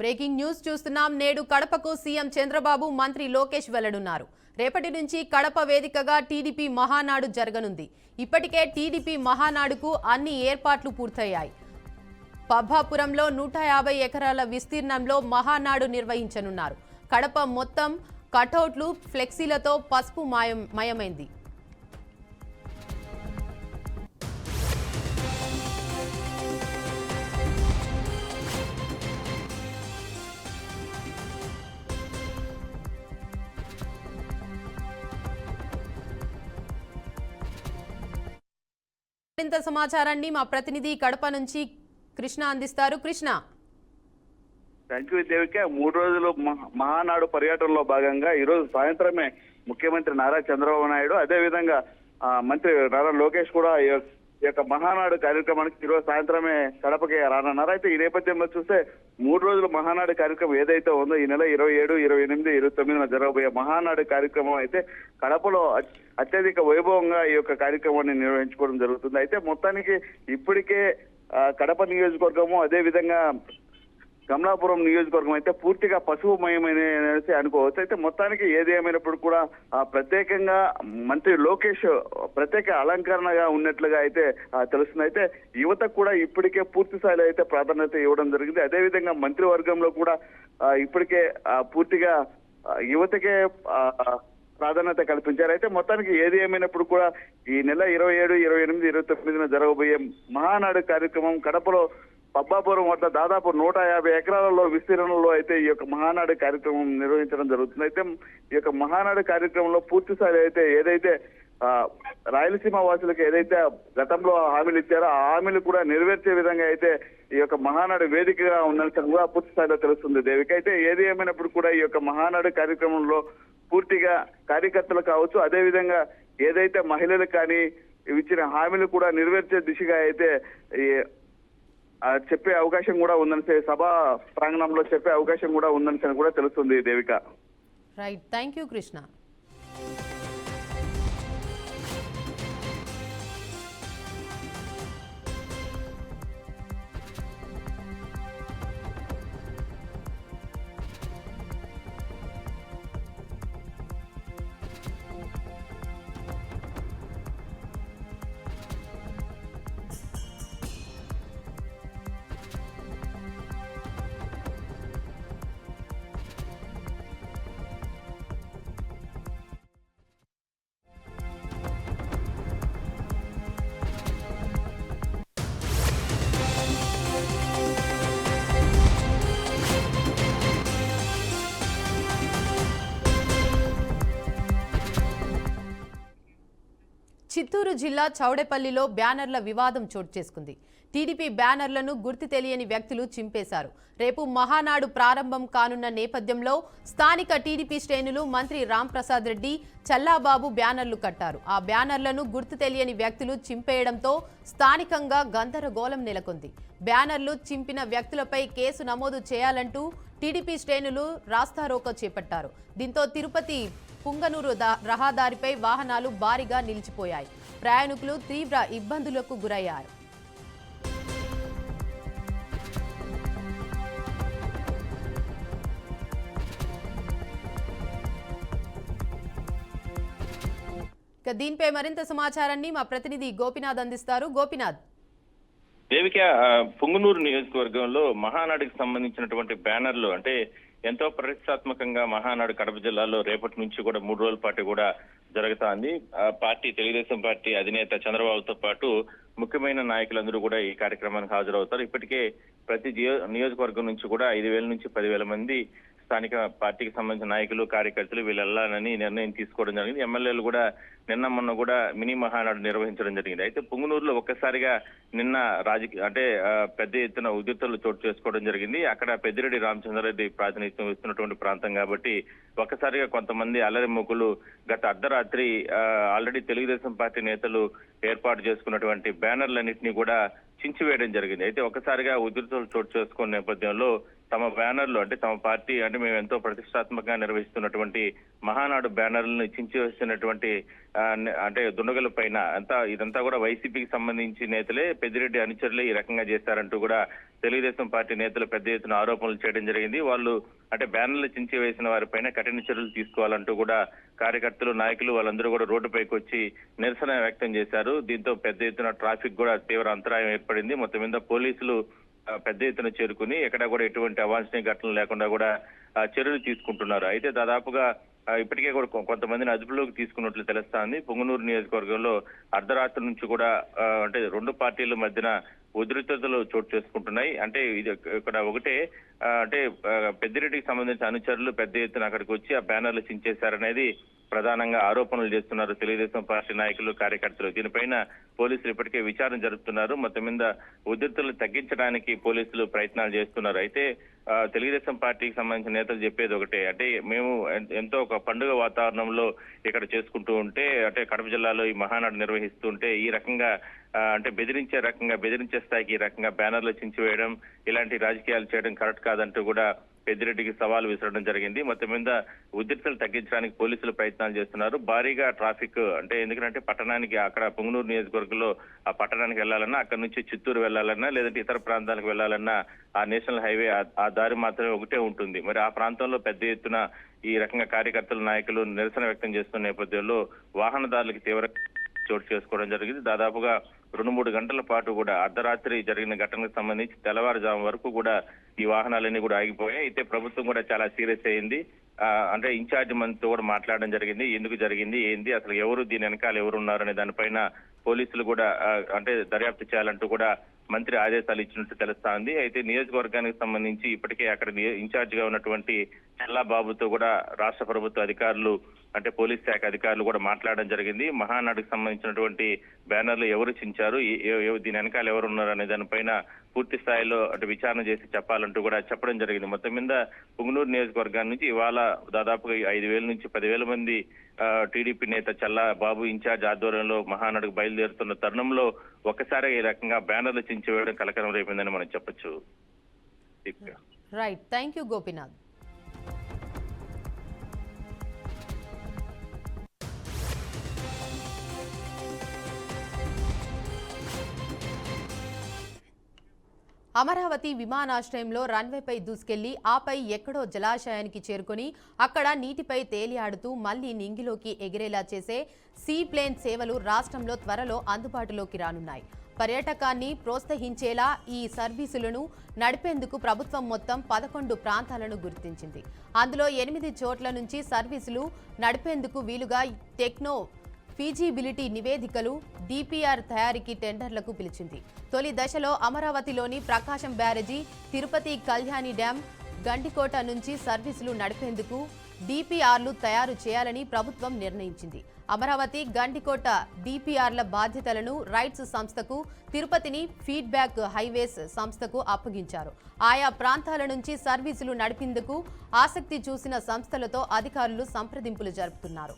Breaking news చూస్తున్నాం. నేడు కడపకు సీఎం చంద్రబాబు, మంత్రి లోకేష్ వెళ్లనున్నారు. రేపటి నుంచి కడప వేదికగా టీడీపీ మహానాడు జరగనుంది. ఇప్పటికే టీడీపీ మహానాడుకు అన్ని ఏర్పాట్లు పూర్తయ్యాయి. పబ్బాపురంలో 150 ఎకరాల విస్తీర్ణంలో మహానాడు నిర్వహించనున్నారు. కడప మొత్తం కటౌట్లు, ఫ్లెక్సీలతో పసుపు మయమైంది. మరింత సమాచారాన్ని మా ప్రతినిధి కడప నుంచి కృష్ణ అందిస్తారు. కృష్ణ. Thank you Devika. 3 రోజులు మహానాడు పర్యటనలో భాగంగా ఈ రోజు సాయంత్రమే ముఖ్యమంత్రి నారా చంద్రబాబు నాయుడు, అదే విధంగా మంత్రి నారా లోకేష్ కూడా ఈ యొక్క మహానాడు కార్యక్రమానికి ఈ రోజు సాయంత్రమే కడపకి రానున్నారు. అయితే ఈ నేపథ్యంలో చూస్తే 3 రోజుల మహానాడు కార్యక్రమం ఏదైతే ఉందో ఈ నెల 27, 28, 29 జరగబోయే మహానాడు కార్యక్రమం అయితే కడపలో అత్యధిక వైభవంగా ఈ యొక్క కార్యక్రమాన్ని నిర్వహించుకోవడం జరుగుతుంది. అయితే మొత్తానికి ఇప్పటికే కడప నియోజకవర్గము, అదే విధంగా కమలాపురం నియోజకవర్గం అయితే పూర్తిగా పశువుమయమైన అనుకోవచ్చు. అయితే మొత్తానికి ఏది ఏమైనప్పుడు కూడా ప్రత్యేకంగా మంత్రి లోకేష్ ప్రత్యేక అలంకరణగా ఉన్నట్లుగా అయితే తెలుస్తుంది. అయితే యువతకు కూడా ఇప్పటికే పూర్తి స్థాయిలో అయితే ప్రాధాన్యత ఇవ్వడం జరిగింది. అదేవిధంగా మంత్రివర్గంలో కూడా ఇప్పటికే పూర్తిగా యువతకే ప్రాధాన్యత కల్పించారు. అయితే మొత్తానికి ఏది ఏమైనప్పుడు కూడా ఈ నెల 27, 28, 29 జరగబోయే మహానాడు కార్యక్రమం కడపలో పబ్బాపురం వద్ద దాదాపు 150 ఎకరాలలో విస్తీర్ణంలో అయితే ఈ యొక్క మహానాడు కార్యక్రమం నిర్వహించడం జరుగుతుంది. అయితే ఈ యొక్క మహానాడు కార్యక్రమంలో పూర్తి స్థాయి అయితే ఏదైతే రాయలసీమ వాసులకు ఏదైతే గతంలో హామీలు ఇచ్చారో ఆ హామీలు కూడా నెరవేర్చే విధంగా అయితే ఈ యొక్క మహానాడు వేదికగా ఉందని కూడా పూర్తి స్థాయిలో తెలుస్తుంది దేవిక. అయితే ఏది ఏమైనప్పుడు కూడా ఈ యొక్క మహానాడు కార్యక్రమంలో పూర్తిగా కార్యకర్తలు కావచ్చు, అదే విధంగా ఏదైతే మహిళలకు కానీ ఇచ్చిన హామీలు కూడా నెరవేర్చే దిశగా అయితే చెప్పే అవకాశం కూడా ఉందని, సభా ప్రాంగణంలో చెప్పే అవకాశం కూడా ఉందని కూడా తెలుస్తుంది Devika. Right, thank you Krishna. Chittoor జిల్లా చౌడేపల్లిలో బ్యానర్ల వివాదం చోటు చేసుకుంది. టీడీపీ బ్యానర్లను గుర్తు తెలియని వ్యక్తులు చింపేశారు. రేపు మహానాడు ప్రారంభం కానున్న నేపథ్యంలో స్థానిక టీడీపీ శ్రేణులు మంత్రి రాంప్రసాద్ రెడ్డి, చల్లాబాబు బ్యానర్లు కట్టారు. ఆ బ్యానర్లను గుర్తు తెలియని వ్యక్తులు చింపేయడంతో స్థానికంగా గందరగోళం నెలకొంది. బ్యానర్లు చింపిన వ్యక్తులపై కేసు నమోదు చేయాలంటూ టీడీపీ శ్రేణులు రాస్తారోకో చేపట్టారు. దీంతో తిరుపతి పుంగనూరు రహదారిపై వాహనాలు భారీగా నిలిచిపోయాయి. ప్రయాణికులు తీవ్ర ఇబ్బందులకు గురయ్యారు. దీనిపై మరింత సమాచారాన్ని మా ప్రతినిధి గోపినాథ్ అందిస్తారు. గోపినాథ్. దేవిక, పుంగనూరు నియోజకవర్గంలో మహానాడుకి సంబంధించినటువంటి బ్యానర్లు అంటే ఎంతో ప్రతిష్టాత్మకంగా మహానాడు కడప జిల్లాలో రేపటి నుంచి కూడా 3 రోజుల పాటు కూడా జరుగుతోంది. పార్టీ తెలుగుదేశం పార్టీ అధినేత చంద్రబాబుతో పాటు ముఖ్యమైన నాయకులందరూ కూడా ఈ కార్యక్రమానికి హాజరవుతారు. ఇప్పటికే ప్రతి నియోజకవర్గం నుంచి కూడా 5,000 నుంచి 10,000 మంది స్థానిక పార్టీకి సంబంధించిన నాయకులు, కార్యకర్తలు వీళ్ళు వెళ్లాలని నిర్ణయం తీసుకోవడం జరిగింది. ఎమ్మెల్యేలు కూడా నిన్న మొన్న కూడా మినీ మహానాడు నిర్వహించడం జరిగింది. అయితే పుంగనూరులో ఒక్కసారిగా నిన్న పెద్ద ఎత్తున ఉద్రిక్తతలు చోటు చేసుకోవడం జరిగింది. అక్కడ పెద్దిరెడ్డి రామచంద్రారెడ్డి ప్రాతినిధ్యం ఇస్తున్నటువంటి ప్రాంతం కాబట్టి ఒక్కసారిగా కొంతమంది అల్లరి మూకులు గత అర్ధరాత్రి ఆల్రెడీ తెలుగుదేశం పార్టీ నేతలు ఏర్పాటు చేసుకున్నటువంటి బ్యానర్లన్నింటినీ కూడా చించివేయడం జరిగింది. అయితే ఒక్కసారిగా ఉద్రిక్తతలు చోటు చేసుకున్న నేపథ్యంలో తమ బ్యానర్లు అంటే తమ పార్టీ అంటే మేము ఎంతో ప్రతిష్టాత్మకంగా నిర్వహిస్తున్నటువంటి మహానాడు బ్యానర్లను చించివేస్తున్నటువంటి అంటే దుండగుల పైన ఇదంతా కూడా వైసీపీకి సంబంధించి నేతలే, పెద్దిరెడ్డి అనుచరులే ఈ రకంగా చేశారంటూ కూడా తెలుగుదేశం పార్టీ నేతలు పెద్ద ఎత్తున ఆరోపణలు చేయడం జరిగింది. వాళ్ళు అంటే బ్యానర్లు చించివేసిన వారిపైన కఠిన చర్యలు తీసుకోవాలంటూ కూడా కార్యకర్తలు, నాయకులు వాళ్ళందరూ కూడా రోడ్డుపైకి వచ్చి నిరసన వ్యక్తం చేశారు. దీంతో పెద్ద ఎత్తున ట్రాఫిక్ కూడా తీవ్ర అంతరాయం ఏర్పడింది. మొత్తం మీద పోలీసులు పెద్ద ఎత్తున చేరుకుని ఎక్కడ కూడా ఎటువంటి అవాంఛనీయ ఘటనలు లేకుండా కూడా చర్యలు తీసుకుంటున్నారు. అయితే దాదాపుగా ఇప్పటికే కూడా కొంతమందిని అదుపులోకి తీసుకున్నట్లు తెలుస్తోంది. పుంగనూరు నియోజకవర్గంలో అర్ధరాత్రి నుంచి కూడా అంటే రెండు పార్టీల మధ్యన ఉద్రిక్తతలు చోటు చేసుకుంటున్నాయి. అంటే ఇది ఇక్కడ ఒకటే అంటే పెద్దిరెడ్డికి సంబంధించిన అనుచరులు పెద్ద ఎత్తున అక్కడికి వచ్చి ఆ బ్యానర్లు చించేశారనేది ప్రధానంగా ఆరోపణలు చేస్తున్నారు తెలుగుదేశం పార్టీ నాయకులు, కార్యకర్తలు. దీనిపైన పోలీసులు ఇప్పటికే విచారణ జరుపుతున్నారు. మొత్తం మీద ఉద్రిక్తలు తగ్గించడానికి పోలీసులు ప్రయత్నాలు చేస్తున్నారు. అయితే తెలుగుదేశం పార్టీకి సంబంధించిన నేతలు చెప్పేది ఒకటే, అంటే మేము ఎంతో ఒక పండుగ వాతావరణంలో ఇక్కడ చేసుకుంటూ ఉంటే, అంటే కడప జిల్లాలో ఈ మహానాడు నిర్వహిస్తుంటే ఈ రకంగా అంటే బెదిరించే స్థాయికి ఈ రకంగా బ్యానర్లు చించివేయడం, ఇలాంటి రాజకీయాలు చేయడం కరెక్ట్ కాదంటూ కూడా పెద్దిరెడ్డికి సవాల్ విసరడం జరిగింది. మొత్తం మీద ఉద్రిక్తలు తగ్గించడానికి పోలీసులు ప్రయత్నాలు చేస్తున్నారు. భారీగా ట్రాఫిక్ అంటే ఎందుకంటే పట్టణానికి అక్కడ పుంగనూరు నియోజకవర్గంలో ఆ పట్టణానికి వెళ్లాలన్నా, అక్కడ నుంచి చిత్తూరు వెళ్లాలన్నా, లేదంటే ఇతర ప్రాంతాలకు వెళ్లాలన్నా ఆ నేషనల్ హైవే ఆ దారి మాత్రమే ఒకటే ఉంటుంది. మరి ఆ ప్రాంతంలో పెద్ద ఎత్తున ఈ రకంగా కార్యకర్తలు, నాయకులు నిరసన వ్యక్తం చేస్తున్న నేపథ్యంలో వాహనదారులకు తీవ్ర చోటు చేసుకోవడం జరిగింది. దాదాపుగా 2-3 గంటల పాటు కూడా అర్ధరాత్రి జరిగిన ఘటనకు సంబంధించి తెల్లవారుజాము వరకు కూడా ఈ వాహనాలన్నీ కూడా ఆగిపోయాయి. అయితే ప్రభుత్వం కూడా చాలా సీరియస్ అయింది. అంటే ఇన్ఛార్జ్ మంత్రితో కూడా మాట్లాడడం జరిగింది. ఎందుకు జరిగింది, ఏంది, అసలు ఎవరు దీని వెనకాల ఎవరు ఉన్నారు అనే దానిపైన పోలీసులు కూడా అంటే దర్యాప్తు చేయాలంటూ కూడా మంత్రి ఆదేశాలు ఇచ్చినట్టు తెలుస్తోంది. అయితే నియోజకవర్గానికి సంబంధించి ఇప్పటికే అక్కడ ఇన్ఛార్జ్ గా ఉన్నటువంటి చల్లాబాబుతో కూడా రాష్ట్ర ప్రభుత్వ అధికారులు అంటే పోలీస్ శాఖ అధికారులు కూడా మాట్లాడడం జరిగింది. మహానాడుకు సంబంధించినటువంటి బ్యానర్లు ఎవరు చించారు, దీని వెనకాల ఎవరు ఉన్నారు అనే దానిపైన పూర్తి స్థాయిలో అంటే విచారణ చేసి చెప్పాలంటూ కూడా చెప్పడం జరిగింది. మొత్తం మీద పుంగనూరు నియోజకవర్గాన్ని నుంచి ఇవాళ దాదాపుగా 5,000 నుంచి 10,000 మంది టీడీపీ నేత చల్లాబాబు ఇన్ఛార్జ్ ఆధ్వర్యంలో మహానాడుకు బయలుదేరుతున్న తరుణంలో ఒక్కసారి ఈ రకంగా బ్యానర్లు చించివేయడం కలకలం రేపిందని మనం చెప్పొచ్చు. Right, thank you Gopinath. Amaravati విమానాశ్రయంలో రన్వేపై దూసుకెళ్లి ఆపై ఎక్కడో జలాశయానికి చేరుకొని అక్కడ నీటిపై తేలియాడుతూ మళ్లీ నింగిలోకి ఎగిరేలా చేసే సీ ప్లేన్ సేవలు రాష్ట్రంలో త్వరలో అందుబాటులోకి రానున్నాయి. పర్యాటకాన్ని ప్రోత్సహించేలా ఈ సర్వీసులను నడిపేందుకు ప్రభుత్వం మొత్తం 11 ప్రాంతాలను గుర్తించింది. అందులో 8 చోట్ల నుంచి సర్వీసులు నడిపేందుకు వీలుగా టెక్నో ఫీజిబిలిటీ నివేదికలు, డిపిఆర్ తయారీకి టెండర్లకు పిలిచింది. తొలి దశలో అమరావతిలోని ప్రకాశం బ్యారేజీ, తిరుపతి కళ్యాణి డ్యాం, గండికోట నుంచి సర్వీసులు నడిపేందుకు డిపిఆర్లు తయారు చేయాలని ప్రభుత్వం నిర్ణయించింది. అమరావతి, గండికోట డిపిఆర్ల బాధ్యతలను రైట్స్ సంస్థకు, తిరుపతిని ఫీడ్బ్యాక్ హైవేస్ సంస్థకు అప్పగించారు. ఆయా ప్రాంతాల నుంచి సర్వీసులు నడిపేందుకు ఆసక్తి చూసిన సంస్థలతో అధికారులు సంప్రదింపులు జరుపుతున్నారు.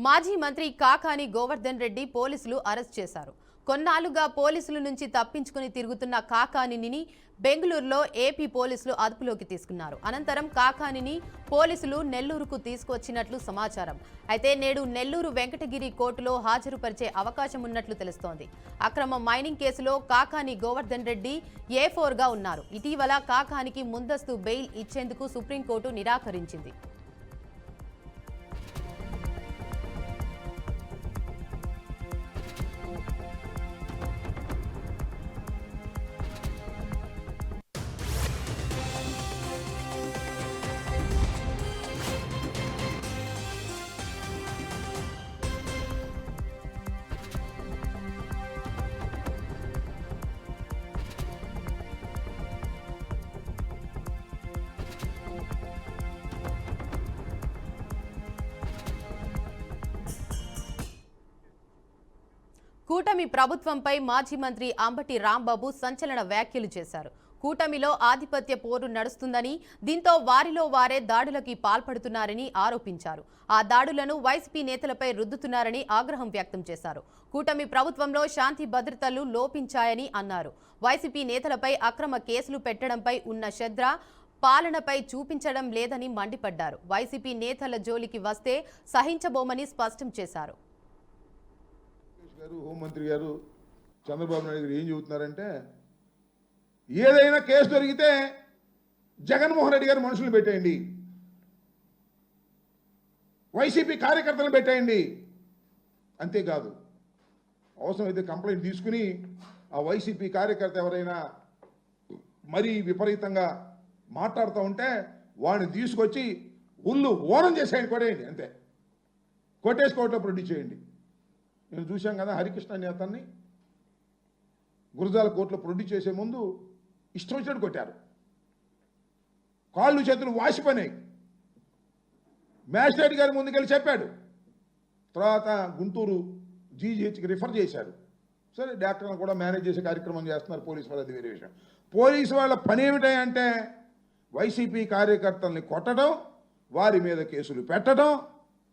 మాజీ మంత్రి కాకాని గోవర్ధన్ రెడ్డి పోలీసులు అరెస్ట్ చేశారు. కొన్నాళ్లుగా పోలీసుల నుంచి తప్పించుకుని తిరుగుతున్న కాకానిని బెంగళూరులో ఏపీ పోలీసులు అదుపులోకి తీసుకున్నారు. అనంతరం కాకానిని పోలీసులు నెల్లూరుకు తీసుకొచ్చినట్లు సమాచారం. అయితే నేడు నెల్లూరు వెంకటగిరి కోర్టులో హాజరుపరిచే అవకాశం ఉన్నట్లు తెలుస్తోంది. అక్రమ మైనింగ్ కేసులో కాకాని గోవర్ధన్ రెడ్డి A4గా ఉన్నారు. ఇటీవల కాకానికి ముందస్తు బెయిల్ ఇచ్చేందుకు సుప్రీంకోర్టు నిరాకరించింది. కూటమి ప్రభుత్వంపై మాజీ మంత్రి అంబటి రాంబాబు సంచలన వ్యాఖ్యలు చేశారు. కూటమిలో ఆధిపత్య పోరు నడుస్తుందని, దీంతో వారిలో వారే దాడులకి పాల్పడుతున్నారని ఆరోపించారు. ఆ దాడులను వైసీపీ నేతలపై రుద్దుతున్నారని ఆగ్రహం వ్యక్తం చేశారు. కూటమి ప్రభుత్వంలో శాంతి భద్రతలు లోపించాయని అన్నారు. వైసీపీ నేతలపై అక్రమ కేసులు పెట్టడంపై ఉన్న శ్రద్ధ పాలనపై చూపించడం లేదని మండిపడ్డారు. వైసీపీ నేతల జోలికి వస్తే సహించబోమని స్పష్టం చేశారు. హోంమంత్రి గారు చంద్రబాబు నాయుడు గారు ఏం చెబుతున్నారంటే, ఏదైనా కేసు దొరికితే జగన్మోహన్ రెడ్డి గారు మనుషులు పెట్టేయండి, వైసీపీ కార్యకర్తలను పెట్టేయండి. అంతేకాదు, అవసరమైతే కంప్లైంట్ తీసుకుని ఆ వైసీపీ కార్యకర్త ఎవరైనా మరీ విపరీతంగా మాట్లాడుతూ ఉంటే వాడిని తీసుకొచ్చి ఉల్లు ఓనం చేసేయండి, కొట్టేయండి. అంతే, కొట్టేసి కోర్టులో ప్రొడ్యూస్ చేయండి. నేను చూశాం కదా, హరికృష్ణ అనే అతన్ని గురజాల కోర్టులో ప్రొడ్యూస్ చేసే ముందు ఇష్టం వచ్చినట్టు కొట్టారు, కాళ్ళు చేతులు వాసిపోయినాయి. మ్యాజిస్ట్రేట్ గారి ముందుకెళ్ళి చెప్పాడు, తర్వాత గుంటూరు జీజీహెచ్కి రిఫర్ చేశారు. సరే, డాక్టర్లను కూడా మేనేజ్ చేసే కార్యక్రమం చేస్తున్నారు పోలీసు వాళ్ళు, అది వేరే విషయం. పోలీసు వాళ్ళ పని ఏమిటంటే వైసీపీ కార్యకర్తల్ని కొట్టడం, వారి మీద కేసులు పెట్టడం,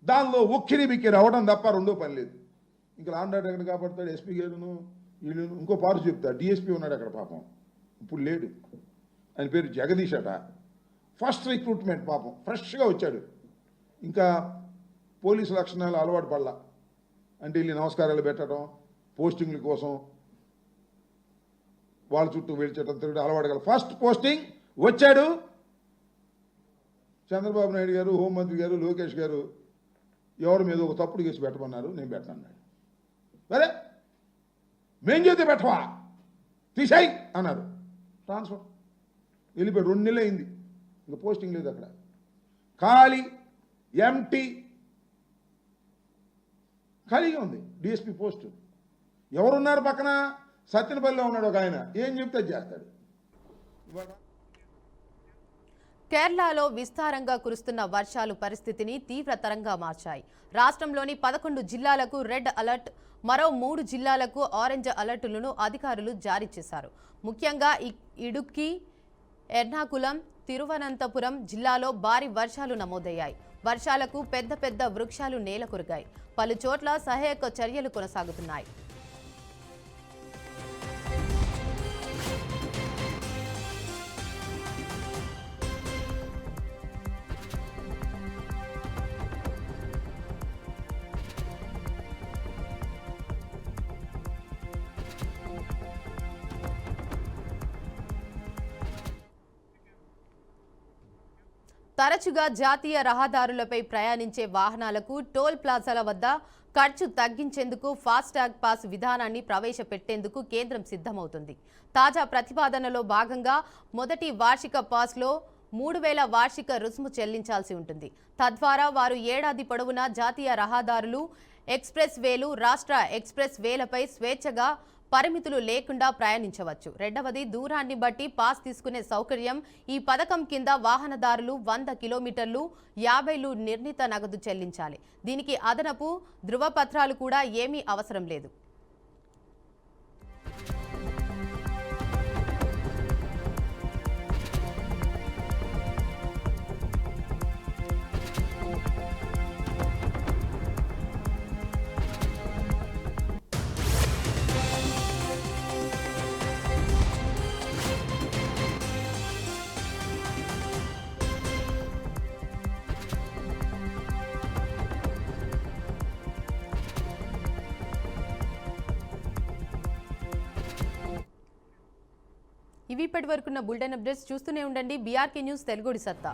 దానిలో ఉక్కిరి బిక్కిరి అవ్వడం తప్ప రెండో పని లేదు. ఇంకా లాండ్ ఆర్డర్ ఎక్కడ కాపాడుతాడు? ఎస్పీ గారును వీళ్ళను. ఇంకో పారు చెప్తా, డిఎస్పీ ఉన్నాడు అక్కడ, పాపం ఇప్పుడు లేడు, ఆయన పేరు జగదీష్ అట. ఫస్ట్ రిక్రూట్మెంట్, పాపం ఫ్రెష్గా వచ్చాడు, ఇంకా పోలీసు లక్షణాలు అలవాటు పడలా. అంటే వీళ్ళు నమస్కారాలు పెట్టడం, పోస్టింగ్ల కోసం వాళ్ళ చుట్టూ వెళ్ళచడం తిరగడం అలవాటు కదా. ఫస్ట్ పోస్టింగ్ వచ్చాడు, చంద్రబాబు నాయుడు గారు, హోంమంత్రి గారు, లోకేష్ గారు ఎవరి మీద ఒక తప్పుడు కేసు పెట్టమన్నారు, నేను పెట్టనన్నాడు. సరే, మేం చేస్తే పెట్టవా, తీసాయి అన్నారు. ట్రాన్స్ఫర్ వెళ్ళిపోయాడు. 2 నెలలు అయింది, ఇంకా పోస్టింగ్ లేదు అక్కడ, ఖాళీ ఎంటీ ఖాళీగా ఉంది డిఎస్పీ పోస్టు. ఎవరున్నారు పక్కన? సత్యనపల్లిలో ఉన్నాడు ఒక ఆయన, ఏం చెప్తే చేస్తాడు. కేరళలో విస్తారంగా కురుస్తున్న వర్షాలు పరిస్థితిని తీవ్రతరంగా మార్చాయి. రాష్ట్రంలోని 11 జిల్లాలకు రెడ్ అలర్ట్, మరో 3 జిల్లాలకు ఆరెంజ్ అలర్టులను అధికారులు జారీ చేశారు. ముఖ్యంగా ఇడుక్కి, ఎర్నాకులం, తిరువనంతపురం జిల్లాలో భారీ వర్షాలు నమోదయ్యాయి. వర్షాలకు పెద్ద పెద్ద వృక్షాలు నేలకొరిగాయి. పలు చోట్ల సహాయక చర్యలు కొనసాగుతున్నాయి. తరచుగా జాతీయ రహదారులపై ప్రయాణించే వాహనాలకు టోల్ ప్లాజాల వద్ద ఖర్చు తగ్గించేందుకు ఫాస్టాగ్ పాస్ విధానాన్ని ప్రవేశపెట్టేందుకు కేంద్రం సిద్ధమవుతుంది. తాజా ప్రతిపాదనలో భాగంగా మొదటి వార్షిక పాస్లో 3000 వార్షిక రుసుము చెల్లించాల్సి ఉంటుంది. తద్వారా వారు ఏడాది పొడవునా జాతీయ రహదారులు, ఎక్స్ప్రెస్ వేలు, రాష్ట్ర ఎక్స్ప్రెస్ వేలపై స్వేచ్ఛగా పరిమితులు లేకుండా ప్రయాణించవచ్చు. రెండవది, దూరాన్ని బట్టి పాస్ తీసుకునే సౌకర్యం. ఈ పథకం కింద వాహనదారులు 100 కిలోమీటర్లు 50 నిర్ణీత నగదు చెల్లించాలి. దీనికి అదనపు ధృవపత్రాలు కూడా ఏమీ అవసరం లేదు. ఇవి ఇప్పటి వరకున్న బులెటిన్ అప్డేట్స్. చూస్తూనే ఉండండి బీఆర్కే న్యూస్ తెలుగుడి సత్తా.